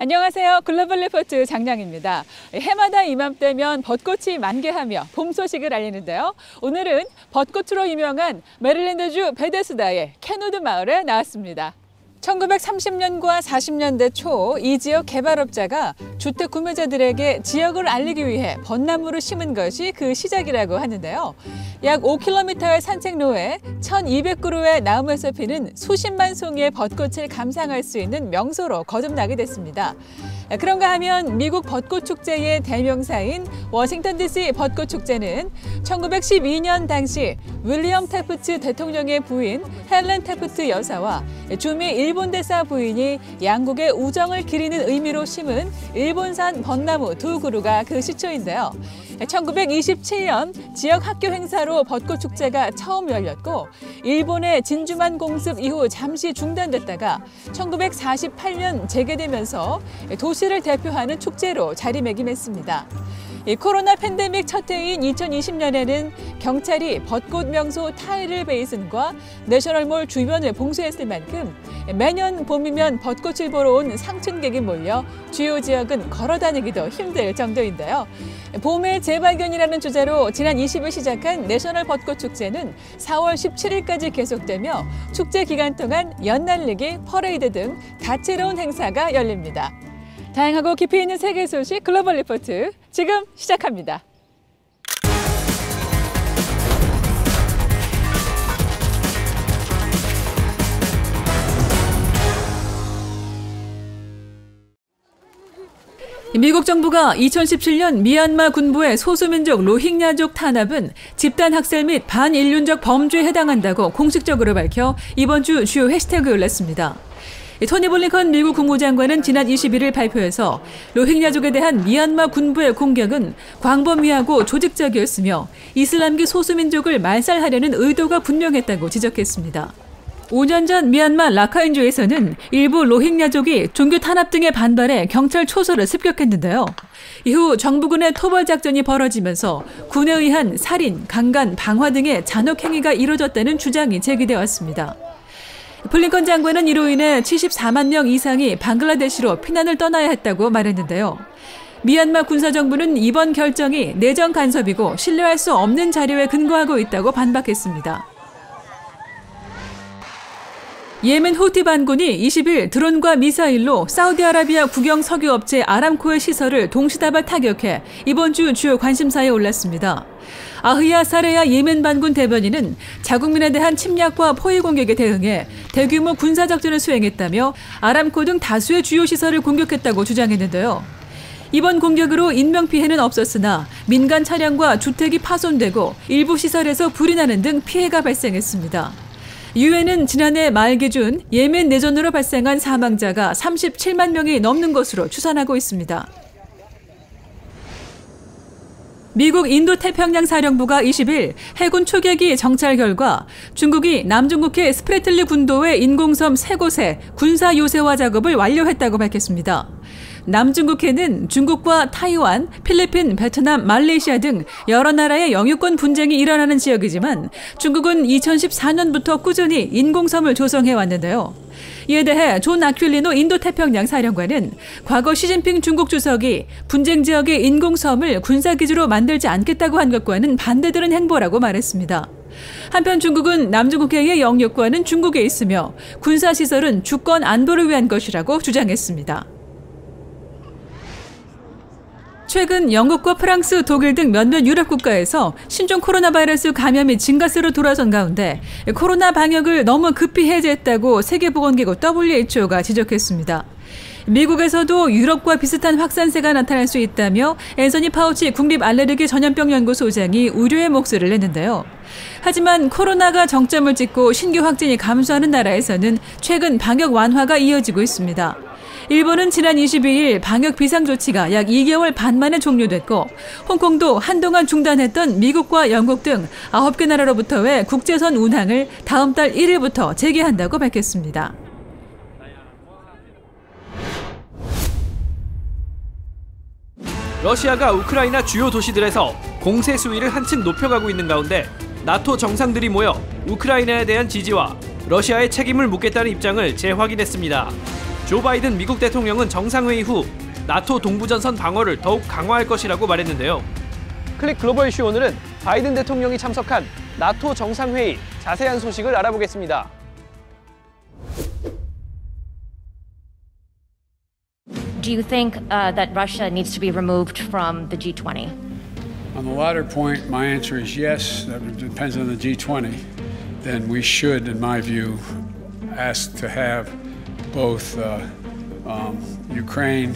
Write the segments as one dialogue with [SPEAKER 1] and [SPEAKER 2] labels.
[SPEAKER 1] 안녕하세요. 글로벌 리포트 장량입니다. 해마다 이맘때면 벚꽃이 만개하며 봄 소식을 알리는데요. 오늘은 벚꽃으로 유명한 메릴랜드주 베데스다의 켄우드 마을에 나왔습니다. 1930년과 40년대 초 이 지역 개발업자가 주택 구매자들에게 지역을 알리기 위해 벚나무를 심은 것이 그 시작이라고 하는데요. 약 5km의 산책로에 1,200그루의 나무에서 피는 수십만 송이의 벚꽃을 감상할 수 있는 명소로 거듭나게 됐습니다. 그런가 하면 미국 벚꽃 축제의 대명사인 워싱턴 DC 벚꽃 축제는 1912년 당시 윌리엄 태프트 대통령의 부인 헬렌 태프트 여사와 주미 일본 대사 부인이 양국의 우정을 기리는 의미로 심은 일본산 벚나무 2그루가 그 시초인데요. 1927년 지역 학교 행사로 벚꽃 축제가 처음 열렸고 일본의 진주만 공습 이후 잠시 중단됐다가 1948년 재개되면서 도시를 대표하는 축제로 자리매김했습니다. 코로나 팬데믹 첫 해인 2020년에는 경찰이 벚꽃 명소 타이를 베이슨과 내셔널몰 주변을 봉쇄했을 만큼 매년 봄이면 벚꽃을 보러 온 상층객이 몰려 주요 지역은 걸어 다니기도 힘들 정도인데요. 봄의 재발견이라는 주제로 지난 20일 시작한 내셔널 벚꽃 축제는 4월 17일까지 계속되며 축제 기간 동안 연날리기, 퍼레이드 등 다채로운 행사가 열립니다. 다양하고 깊이 있는 세계 소식 글로벌 리포트 지금 시작합니다. 미국 정부가 2017년 미얀마 군부의 소수민족 로힝야족 탄압은 집단 학살 및 반인륜적 범죄에 해당한다고 공식적으로 밝혀 이번 주 주요 해시태그에 올렸습니다. 토니 블링컨 미국 국무장관은 지난 21일 발표에서 로힝야족에 대한 미얀마 군부의 공격은 광범위하고 조직적이었으며 이슬람기 소수민족을 말살하려는 의도가 분명했다고 지적했습니다. 5년 전 미얀마 라카인주에서는 일부 로힝야족이 종교 탄압 등에 반발해 경찰 초소를 습격했는데요. 이후 정부군의 토벌 작전이 벌어지면서 군에 의한 살인, 강간, 방화 등의 잔혹 행위가 이뤄졌다는 주장이 제기돼 왔습니다. 블링컨 장관은 이로 인해 74만 명 이상이 방글라데시로 피난을 떠나야 했다고 말했는데요. 미얀마 군사정부는 이번 결정이 내정 간섭이고 신뢰할 수 없는 자료에 근거하고 있다고 반박했습니다. 예멘 후티 반군이 20일 드론과 미사일로 사우디아라비아 국영 석유업체 아람코의 시설을 동시다발 타격해 이번 주 주요 관심사에 올랐습니다. 아흐야 사레야 예멘 반군 대변인은 자국민에 대한 침략과 포위 공격에 대응해 대규모 군사작전을 수행했다며 아람코 등 다수의 주요 시설을 공격했다고 주장했는데요. 이번 공격으로 인명피해는 없었으나 민간 차량과 주택이 파손되고 일부 시설에서 불이 나는 등 피해가 발생했습니다. 유엔은 지난해 말 기준 예멘 내전으로 발생한 사망자가 37만 명이 넘는 것으로 추산하고 있습니다. 미국 인도태평양 사령부가 20일 해군 초계기 정찰 결과 중국이 남중국해 스프레틀리 군도의 인공섬 3곳의 군사 요새화 작업을 완료했다고 밝혔습니다. 남중국해는 중국과 타이완, 필리핀, 베트남, 말레이시아 등 여러 나라의 영유권 분쟁이 일어나는 지역이지만 중국은 2014년부터 꾸준히 인공섬을 조성해 왔는데요. 이에 대해 존 아퀼리노 인도태평양 사령관은 과거 시진핑 중국 주석이 분쟁 지역의 인공섬을 군사기지로 만들지 않겠다고 한 것과는 반대되는 행보라고 말했습니다. 한편 중국은 남중국해의 영유권은 중국에 있으며 군사시설은 주권 안보를 위한 것이라고 주장했습니다. 최근 영국과 프랑스, 독일 등 몇몇 유럽 국가에서 신종 코로나 바이러스 감염이 증가세로 돌아선 가운데 코로나 방역을 너무 급히 해제했다고 세계보건기구 WHO가 지적했습니다. 미국에서도 유럽과 비슷한 확산세가 나타날 수 있다며 앤서니 파우치 국립알레르기 전염병 연구소장이 우려의 목소리를 냈는데요. 하지만 코로나가 정점을 찍고 신규 확진이 감소하는 나라에서는 최근 방역 완화가 이어지고 있습니다. 일본은 지난 22일 방역 비상조치가 약 2개월 반 만에 종료됐고 홍콩도 한동안 중단했던 미국과 영국 등 9개 나라로부터의 국제선 운항을 다음 달 1일부터 재개한다고 밝혔습니다.
[SPEAKER 2] 러시아가 우크라이나 주요 도시들에서 공세 수위를 한층 높여가고 있는 가운데 나토 정상들이 모여 우크라이나에 대한 지지와 러시아의 책임을 묻겠다는 입장을 재확인했습니다. 조 바이든 미국 대통령은 정상회의 후 나토 동부전선 방어를 더욱 강화할 것이라고 말했는데요. 클릭 글로벌 이슈 오늘은 바이든 대통령이 참석한 나토 정상회의 자세한 소식을 알아보겠습니다.
[SPEAKER 3] Do you think that Russia needs to be removed from the G20?
[SPEAKER 4] On the latter point, my answer is yes. That depends on the G20. Then we should, in my view, ask to have both Ukraine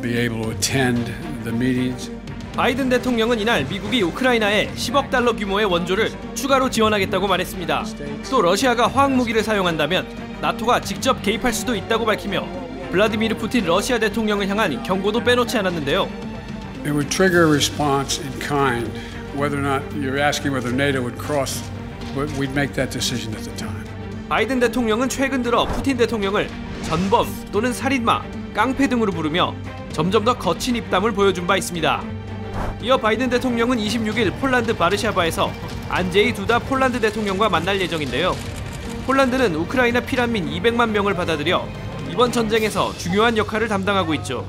[SPEAKER 4] be able to attend the meetings.
[SPEAKER 2] 바이든 대통령은 이날 미국이 우크라이나에 10억 달러 규모의 원조를 추가로 지원하겠다고 말했습니다. 또 러시아가 화학무기를 사용한다면 나토가 직접 개입할 수도 있다고 밝히며 블라디미르 푸틴 러시아 대통령을 향한 경고도 빼놓지 않았는데요.
[SPEAKER 4] It would trigger a response in kind. Whether or not you're asking whether NATO would cross, but we'd make that decision at the time.
[SPEAKER 2] 바이든 대통령은 최근 들어 푸틴 대통령을 전범 또는 살인마, 깡패 등으로 부르며 점점 더 거친 입담을 보여준 바 있습니다. 이어 바이든 대통령은 26일 폴란드 바르샤바에서 안제이 두다 폴란드 대통령과 만날 예정인데요. 폴란드는 우크라이나 피난민 200만 명을 받아들여 이번 전쟁에서 중요한 역할을 담당하고 있죠.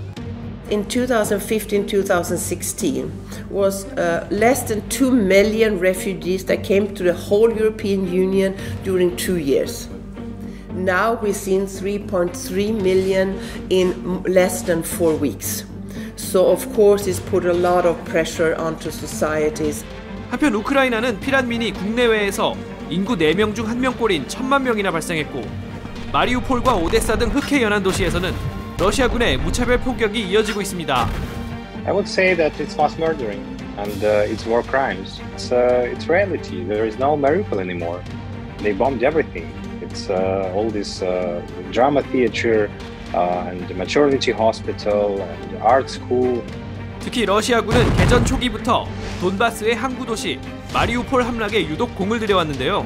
[SPEAKER 5] In 2015-2016 was less than 2 million refugees that came to the whole European Union during 2 years. Now we've seen 3.3 million in less than 4 weeks. So of course it's put a lot of pressure onto societies.
[SPEAKER 2] 한편 우크라이나는 피난민이 국내외에서 인구 4명 중 1명꼴인 1000만 명이나 발생했고 마리우폴과 오데사 등 흑해 연안 도시에서는 러시아군의 무차별 폭격이 이어지고 있습니다.
[SPEAKER 6] I would say that it's mass murdering and it's war crimes. It's reality. There is no Mariupol anymore. They bombed everything. It's all this drama theater and maternity hospital and art school.
[SPEAKER 2] 특히 러시아군은 개전 초기부터 돈바스의 항구 도시 마리우폴 함락에 유독 공을 들여왔는데요.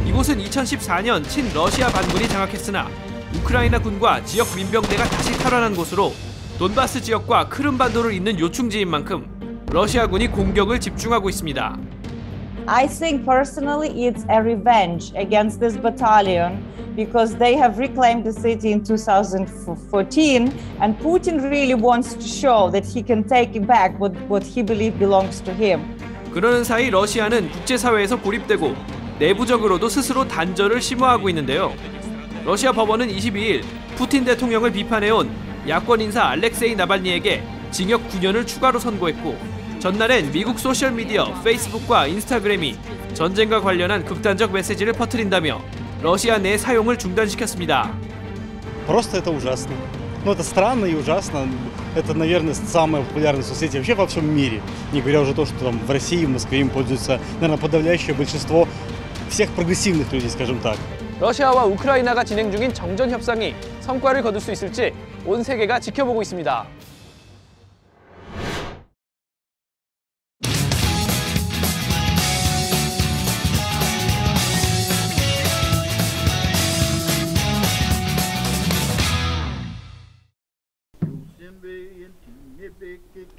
[SPEAKER 2] 이곳은 2014년 친러시아 반군이 장악했으나 우크라이나 군과 지역 민병대가 다시 탈환한 곳으로 돈바스 지역과 크림반도를 잇는 요충지인 만큼 러시아군이 공격을 집중하고 있습니다.
[SPEAKER 7] I think personally it's a revenge against this battalion because they have reclaimed the city in 2014 and Putin really wants to show that he can take back what he believes belongs to him.
[SPEAKER 2] 그러는 사이 러시아는 국제사회에서 고립되고 내부적으로도 스스로 단절을 심화하고 있는데요. 러시아 법원은 22일 푸틴 대통령을 비판해온 야권 인사 알렉세이 나발니에게 징역 9년을 추가로 선고했고 전날엔 미국 소셜미디어 페이스북과 인스타그램이 전쟁과 관련한 극단적 메시지를 퍼뜨린다며 러시아 내 사용을 중단시켰습니다.
[SPEAKER 8] Просто это ужасно. Ну это странно и ужасно. Это, наверное, самая популярная соцсеть вообще во всем мире. Не говоря уже то, что там в России, в Москве им пользуется, наверное, подавляющее большинство всех прогрессивных людей, скажем так.
[SPEAKER 2] 러시아와 우크라이나가 진행 중인 정전 협상이 성과를 거둘 수 있을지 온 세계가 지켜보고 있습니다.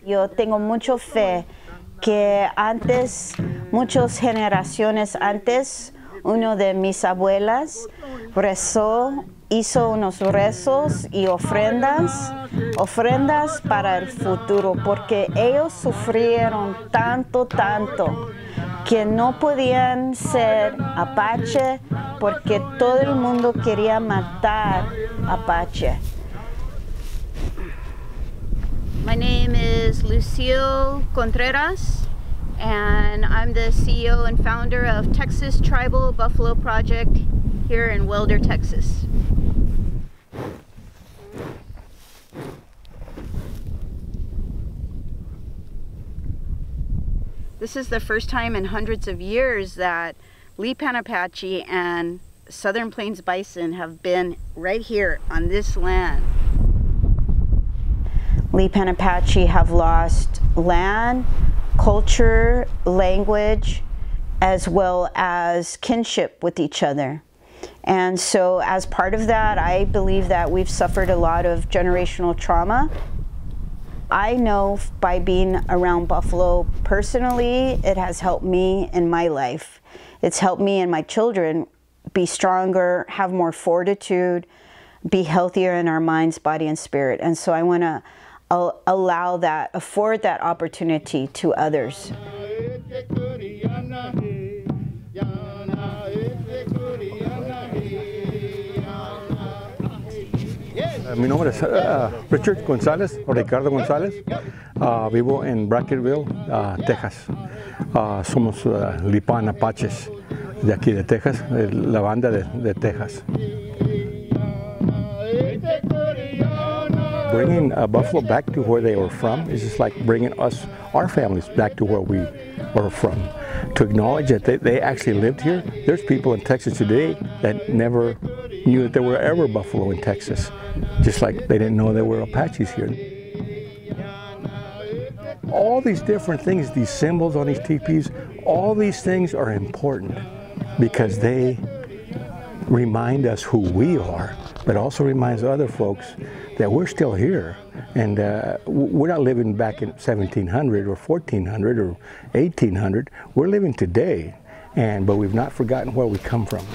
[SPEAKER 9] Yo tengo mucha fe que antes, muchas generaciones antes, uno de mis abuelas hizo unos rezos y ofrendas para el futuro, porque ellos sufrieron tanto, que no podían ser apache, porque todo el mundo quería matar apache.
[SPEAKER 10] My name is Lucille Contreras, and I'm the CEO and founder of Texas Tribal Buffalo Project here in Wilder, Texas. This is the first time in hundreds of years that Lipan Apache and Southern Plains bison have been right here on this land.
[SPEAKER 9] Lipan Apache have lost land, culture, language, as well as kinship with each other. And so as part of that, I believe that we've suffered a lot of generational trauma. I know by being around buffalo personally, it has helped me in my life. It's helped me and my children be stronger, have more fortitude, be healthier in our minds, body, and spirit. And so I want to afford that opportunity to others.
[SPEAKER 11] Mi nombre es Richard González, o Ricardo González. Vivo en Brackettville, Texas. Somos Lipan Apaches de aquí de Texas, la banda de Texas. Bringing Buffalo back to where they were from is just like bringing us, our families, back to where we were from. To acknowledge that they actually lived here. There's people in Texas today that never knew that there were ever buffalo in Texas, just like they didn't know there were Apaches here. All these different things, these symbols on these teepees, all these things are important because they remind us who we are, but also reminds other folks that we're still here, and we're not living back in 1700 or 1400 or 1800. We're living today, but we've not forgotten where we come from.